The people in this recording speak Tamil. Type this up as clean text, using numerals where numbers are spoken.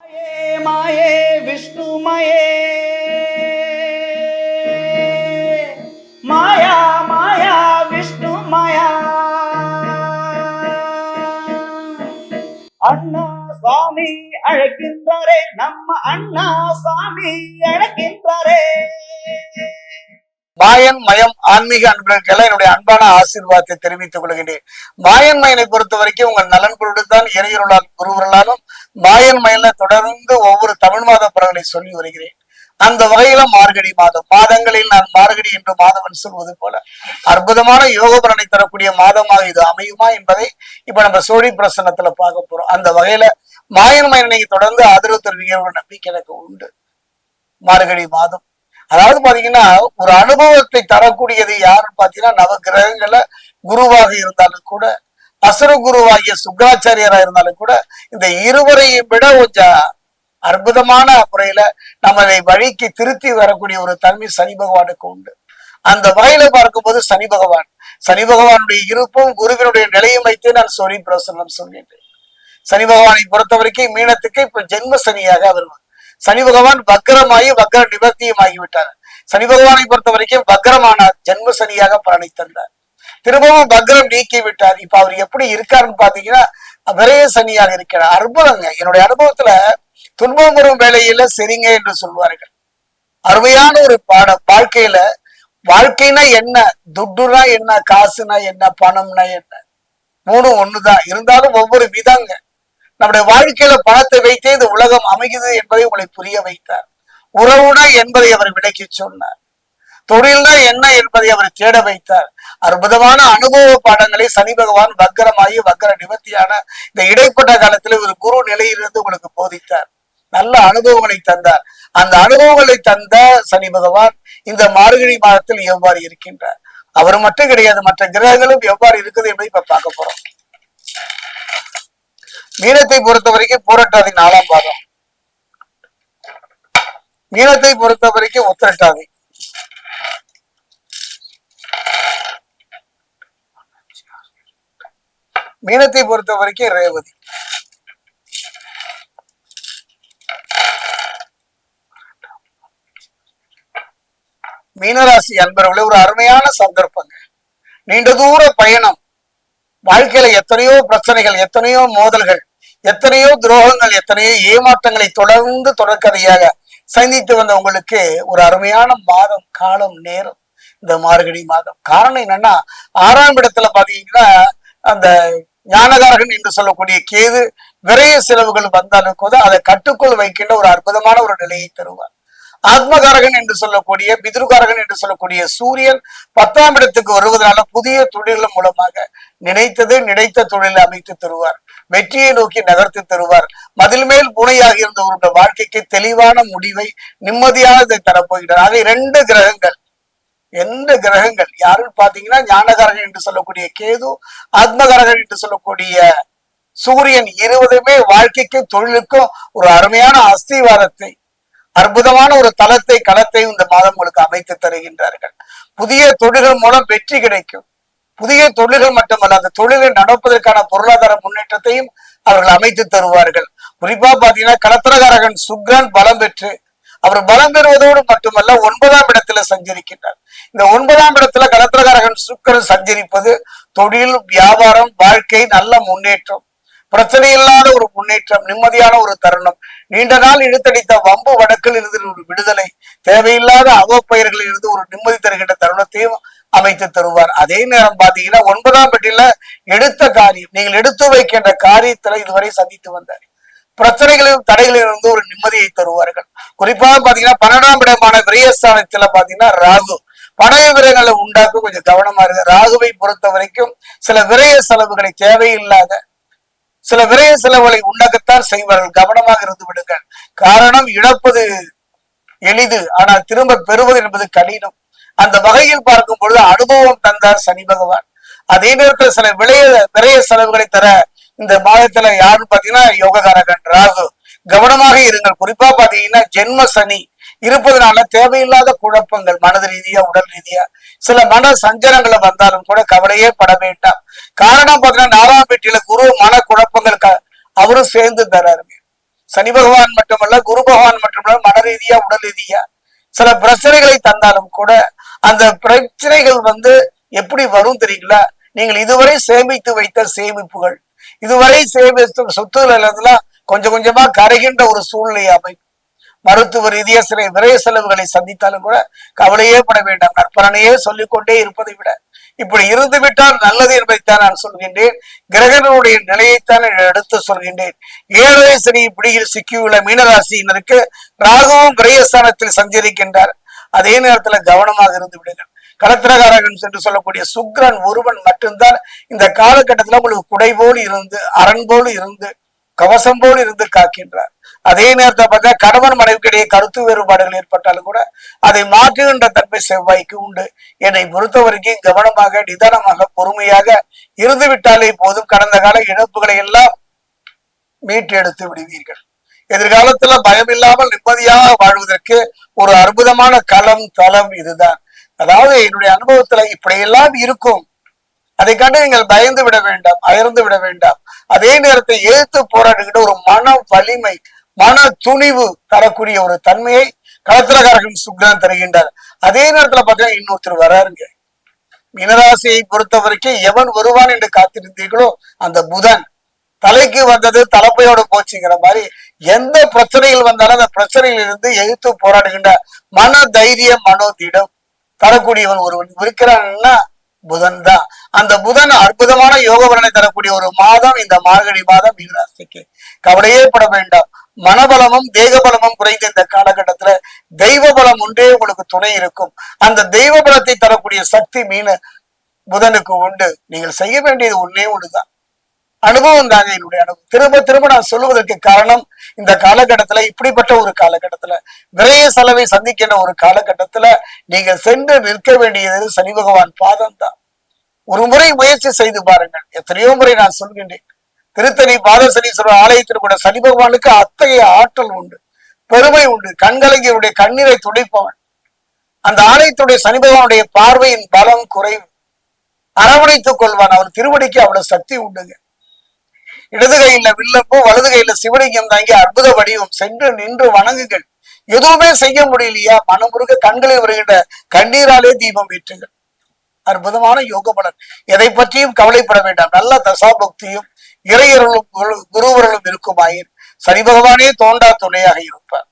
माये माये विष्णुमये माया माया विष्णुमया அண்ணா சுவாமி அழைக்கின்றாரே நம்ம அண்ணா சுவாமி அழைக்கின்றாரே. மாயன் மயம் ஆன்மீக அன்பர்களுக்கெல்லாம் என்னுடைய அன்பான ஆசீர்வாதத்தை தெரிவித்துக் கொள்கின்றேன். மாயன் மயனை பொறுத்த வரைக்கும் உங்கள் நலன் பொருள்தான் இறையருளால் குருவர்களாலும் மாயன் மயன்ல தொடர்ந்து ஒவ்வொரு தமிழ் மாத பலன்களை சொல்லி வருகிறேன். அந்த வகையில மார்கழி மாதங்களில் நான் மார்கழி என்று மாதவன் சொல்வது போல அற்புதமான யோக பலனை தரக்கூடிய மாதமாக இது அமையுமா என்பதை இப்ப நம்ம சோழி பிரசன்னத்துல பார்க்க போறோம். அந்த வகையில மாயன் மயனை தொடர்ந்து ஆதரவு தருவீங்க ஒரு நம்பிக்கை எனக்கு உண்டு. மார்கழி மாதம் அதாவது பாத்தீங்கன்னா ஒரு அனுபவத்தை தரக்கூடியது யாருன்னு பாத்தீங்கன்னா நவ கிரகங்கள குருவாக இருந்தாலும் கூட அசுர குருவாகிய சுக்கராச்சாரியரா இருந்தாலும் கூட இந்த இருவரையும் விட கொஞ்சம் அற்புதமான முறையில நம்மளை வழிக்கு திருத்தி வரக்கூடிய ஒரு தன்மை சனி பகவானுக்கு உண்டு. அந்த வகையில பார்க்கும்போது சனி பகவானுடைய இருப்பும் குருவினுடைய நிலையும் வைத்து நான் சோழி பிரசன்னம் சொல்கின்றேன். சனி பகவானை பொறுத்த வரைக்கும் மீனத்துக்கு இப்ப ஜென்ம சனியாக வருவார். சனி பகவான் வக்கரமாகி வக்கர நிவர்த்தியும் ஆகிவிட்டார். சனி பகவானை பொறுத்த வரைக்கும் வக்கரமானார், ஜென்ம சனியாக பலனை தந்தார். திரும்பவும் வக்கரம் நீக்கி விட்டார். இப்ப அவர் எப்படி இருக்காருன்னு பாத்தீங்கன்னா விரைய சனியாக இருக்கிறார். அற்புதங்க. என்னுடைய அனுபவத்துல துன்பம் வரும் வேலையில சரிங்க என்று சொல்வார்கள். அருமையான ஒரு பாடம். வாழ்க்கைனா என்ன, துட்டுனா என்ன, காசுனா என்ன, பணம்னா என்ன, மூணும் ஒண்ணுதான். இருந்தாலும் ஒவ்வொரு விதங்க. நம்முடைய வாழ்க்கையில பணத்தை வைத்தே இந்த உலகம் அமைகிறது என்பதை உங்களை புரிய வைத்தார். உறவுனா என்பதை அவர் விளக்கி சொன்னார். தொழில்னா என்ன என்பதை அவர் தேட வைத்தார். அற்புதமான அனுபவ பாடங்களை சனி பகவான் வக்கரமாகி வக்கர நிவர்த்தியான இந்த இடைப்பட்ட காலத்துல ஒரு குரு நிலையிலிருந்து உங்களுக்கு போதித்தார். நல்ல அனுபவங்களை தந்தார். அந்த அனுபவங்களை தந்த சனி பகவான் இந்த மார்கழி மாதத்தில் எவ்வாறு இருக்கின்றார், அவர் மட்டும் கிடையாது மற்ற கிரகங்களும் எவ்வாறு இருக்குது என்பதை இப்ப பார்க்க போறோம். மீனத்தை பொறுத்த வரைக்கும் பூரட்டாதி 4ஆம் பாதம், மீனத்தை பொறுத்த வரைக்கும் உத்திரட்டாதி, மீனத்தை பொறுத்த வரைக்கும் ரேவதி, மீனராசி அன்பர்களே ஒரு அருமையான சந்தர்ப்பங்க. நீண்ட தூர பயணம், வாழ்க்கையில எத்தனையோ பிரச்சனைகள், எத்தனையோ மோதல்கள், எத்தனையோ துரோகங்கள், எத்தனையோ ஏமாற்றங்களை தொடர்ந்து தொடர்கதையாக சந்தித்து வந்த உங்களுக்கு ஒரு அருமையான மாதம், காலம், நேரம் இந்த மார்கழி மாதம். காரணம் என்னன்னா 6ஆம் இடத்துல பாத்தீங்கன்னா அந்த ஞானகாரகன் என்று சொல்லக்கூடிய கேது விரைய செலவுகள் வந்தாலும் கூட அதை கட்டுக்குள் வைக்கின்ற ஒரு அற்புதமான ஒரு நிலையை தருவார். ஆத்மகாரகன் என்று சொல்லக்கூடிய பிதுர்காரகன் என்று சொல்லக்கூடிய சூரியன் 10ஆம் இடத்துக்கு வருவதனால புதிய தொழில்கள் மூலமாக நினைத்த தொழிலை அமைத்து தருவார். வெற்றியை நோக்கி நகர்த்தி தருவார். மதில் மேல் பூனையாக இருந்தவருடைய வாழ்க்கைக்கு தெளிவான முடிவை, நிம்மதியானதை தரப்போகிறார். ஆக 2 கிரகங்கள், எந்த கிரகங்கள் யாருன்னு பாத்தீங்கன்னா ஞானகாரகன் என்று சொல்லக்கூடிய கேது, ஆத்மகாரகன் என்று சொல்லக்கூடிய சூரியன், இருவருமே வாழ்க்கைக்கும் தொழிலுக்கும் ஒரு அருமையான அஸ்திவாரத்தை, அற்புதமான ஒரு தளத்தை, களத்தை இந்த மாதம் உங்களுக்கு அமைத்து தருகின்றார்கள். புதிய தொழில்கள் மூலம் வெற்றி கிடைக்கும். புதிய தொழில்கள் மட்டுமல்ல, அந்த தொழிலை நடப்பதற்கான பொருளாதார முன்னேற்றத்தையும் அவர்கள் அமைத்து தருவார்கள். குறிப்பா பாத்தீங்கன்னா களத்திரகாரகன் சுக்கிரன் பலம் பெற்று, அவர் பலம் பெறுவதோடு மட்டுமல்ல 9ஆம் இடத்துல சஞ்சரிக்கின்றார். இந்த 9ஆம் இடத்துல களத்திரகாரகன் சுக்கிரன் சஞ்சரிப்பது தொழில், வியாபாரம், வாழ்க்கை நல்ல முன்னேற்றம், பிரச்சனை இல்லாத ஒரு முன்னேற்றம், நிம்மதியான ஒரு தருணம், நீண்ட நாள் இழுத்தடித்த வம்பு வடக்கில் இருந்து ஒரு விடுதலை, தேவையில்லாத அவப்பெயர்களில் இருந்து ஒரு நிம்மதி தருகின்ற தருணத்தையும் அமைத்து தருவார். அதே நேரம் பாத்தீங்கன்னா 9ஆம் வீட்டில எடுத்த காரியம், நீங்கள் எடுத்து வைக்கின்ற காரியத்துல இதுவரை சந்தித்து வந்த பிரச்சனைகளிலும் தடைகளில் இருந்து ஒரு நிம்மதியை தருவார்கள். குறிப்பாக பாத்தீங்கன்னா 12ஆம் இடமான விரயஸ்தானத்துல பாத்தீங்கன்னா ராகு பண விரயங்களை உண்டாக்க கொஞ்சம் கவனமா இருக்கு. ராகுவை பொறுத்த வரைக்கும் சில விரய செலவுகளை, தேவையில்லாத சில விரய செலவுகளை உண்டாக்கத்தான் செய்வார்கள். கவனமாக இருந்து விடுங்கள். காரணம், இழப்பது எளிது, ஆனால் திரும்ப பெறுவது என்பது கடினம். அந்த வகையில் பார்க்கும் பொழுது அனுபவம் தந்தார் சனி பகவான். அதே நேரத்தில் சில விரய செலவுகளை தர இந்த மாதத்துல யாருன்னு பாத்தீங்கன்னா யோககாரகன் ராகு. கவனமாக இருங்கள். குறிப்பா பாத்தீங்கன்னா ஜென்ம சனி இருப்பதனால தேவையில்லாத குழப்பங்கள், மனது ரீதியா, உடல் ரீதியா சில மன சஞ்சலங்களை வந்தாலும் கூட கவலையே பட வேண்டாம். காரணம் பாத்தீங்கன்னா 4ஆம் வீட்டில குரு மன குழப்பங்கள் அவரும் சேர்ந்து தராருங்க. சனி பகவான் மட்டுமல்ல, குரு பகவான் மட்டுமல்ல, மன ரீதியா உடல் ரீதியா சில பிரச்சனைகளை தந்தாலும் கூட அந்த பிரச்சனைகள் எப்படி வரும் தெரியுங்களா? நீங்கள் இதுவரை சேமித்து வைத்த சேமிப்புகள், இதுவரை சேமித்த சொத்துக்கள் எல்லாம் கொஞ்சம் கொஞ்சமா கரைகின்ற ஒரு சூழ்நிலை அமைக்கும். மருத்துவ ரீதியா சில விரைய செலவுகளை சந்தித்தாலும் கூட கவலையே பட வேண்டாம். நற்பலனையே சொல்லிக்கொண்டே இருப்பதை விட இப்படி இருந்து விட்டால் நல்லது என்பதைத்தான் நான் சொல்கின்றேன். கிரகங்களுடைய நிலையைத்தான் எடுத்து சொல்கின்றேன். 7 சனி பிடியில் சிக்கியுள்ள மீனராசியினருக்கு ராகுவும் விரயஸ்தானத்தில் சஞ்சரிக்கின்றார். அதே நேரத்துல கவனமாக இருந்து விடுங்கள். களத்திரகாரகன் என்று சொல்லக்கூடிய சுக்கிரன் ஒருவன் மட்டும்தான் இந்த காலகட்டத்துல உங்களுக்கு குடை போல் இருந்து, அரண் போல் இருந்து, கவசம் போல் இருந்து காக்கின்றார். அதே நேரத்தை பார்த்தா கணவன் மனைவிக்கிடையே கருத்து வேறுபாடுகள் ஏற்பட்டாலும் கூட அதை மாற்றுகின்ற தன்மை செவ்வாய்க்கு உண்டு. என்னை பொறுத்த வரைக்கும் கவனமாக, நிதானமாக, பொறுமையாக இருந்து விட்டாலே போதும். கடந்த கால இழப்புகளை எல்லாம் மீட்டு எடுத்து விடுவீர்கள். எதிர்காலத்துல பயமில்லாமல் நிம்மதியாக வாழ்வதற்கு ஒரு அற்புதமான களம் தளம் இதுதான். அதாவது என்னுடைய அனுபவத்துல இப்படியெல்லாம் இருக்கும். அதை கண்டு நீங்கள் பயந்து விட வேண்டாம், அயர்ந்து விட வேண்டாம். அதே நேரத்தை எதிர்த்து போராடுகின்ற ஒரு மன வலிமை, மன துணிவு தரக்கூடிய ஒரு தன்மையை களத்திரகாரகன் சுக்கிரன் தருகின்றார். அதே நேரத்துல பார்த்தீங்கன்னா இன்னொருத்தர் வராருங்க. மீனராசியை பொறுத்த வரைக்கும் எவன் வருவான் என்று காத்திருந்தீர்களோ அந்த புதன் தலைக்கு வந்தது தலைப்பையோட போச்சுங்கிற மாதிரி எந்த பிரச்சனைகள் வந்தாலும் அந்த பிரச்சனையில் இருந்து எதிர்த்து போராடுகின்ற மன தைரியம், மனோதிடம் தரக்கூடியவன் ஒருவன் இருக்கிறான்னா புதன் தான். அந்த புதன் அற்புதமான யோக பலனை தரக்கூடிய ஒரு மாதம் இந்த மார்கழி மாதம் மீனராசிக்கு. கவலையே பட வேண்டாம். மனபலமும் தேக பலமும் குறைந்த இந்த காலகட்டத்துல தெய்வ பலம் ஒன்றே உங்களுக்கு துணை இருக்கும். அந்த தெய்வ பலத்தை தரக்கூடிய சக்தி புதனுக்கு உண்டு. நீங்கள் செய்ய வேண்டியது ஒன்னே ஒண்ணுதான், அனுபவம் தாங்க. என்னுடைய அனுபவம் திரும்ப திரும்ப நான் சொல்லுவதற்கு காரணம், இந்த காலகட்டத்துல இப்படிப்பட்ட ஒரு காலகட்டத்துல விரைய செலவை சந்திக்கின்ற ஒரு காலகட்டத்துல நீங்கள் சென்று நிற்க வேண்டியது சனி பகவான் பாதம் தான். ஒரு முறை முயற்சி செய்து பாருங்கள். எத்தனையோ முறை நான் சொல்கின்றேன். திருத்தணி பாதசனீஸ்வரர் ஆலயத்தில் கூட சனி பகவானுக்கு அத்தகைய ஆற்றல் உண்டு, பெருமை உண்டு. கண்கலங்கியருடைய கண்ணீரை துடைப்பவன். அந்த ஆலயத்துடைய சனி பகவானுடைய பார்வையின் பலம் குறைவு, அரவணைத்துக் கொள்வான். அவர் திருவடிக்கு அவ்வளவு சக்தி உண்டுங்க. இடது கையில வில்லப்போ, வலது கையில சிவலிங்கம் தாங்கி அற்புத வடிவம். சென்று நின்று வணங்குகள். எதுவுமே செய்ய முடியலையா? மனமுருக கண்களில் வருகின்ற கண்ணீராலே தீபம் ஏற்றுங்கள். அற்புதமான யோக பலன். எதை பற்றியும் கவலைப்பட வேண்டாம். நல்ல தசாபக்தியும் இறையர்களும் குருவர்களும் இருக்குமாயின் சனி பகவானே தோண்டா துணையாக இருப்பார்.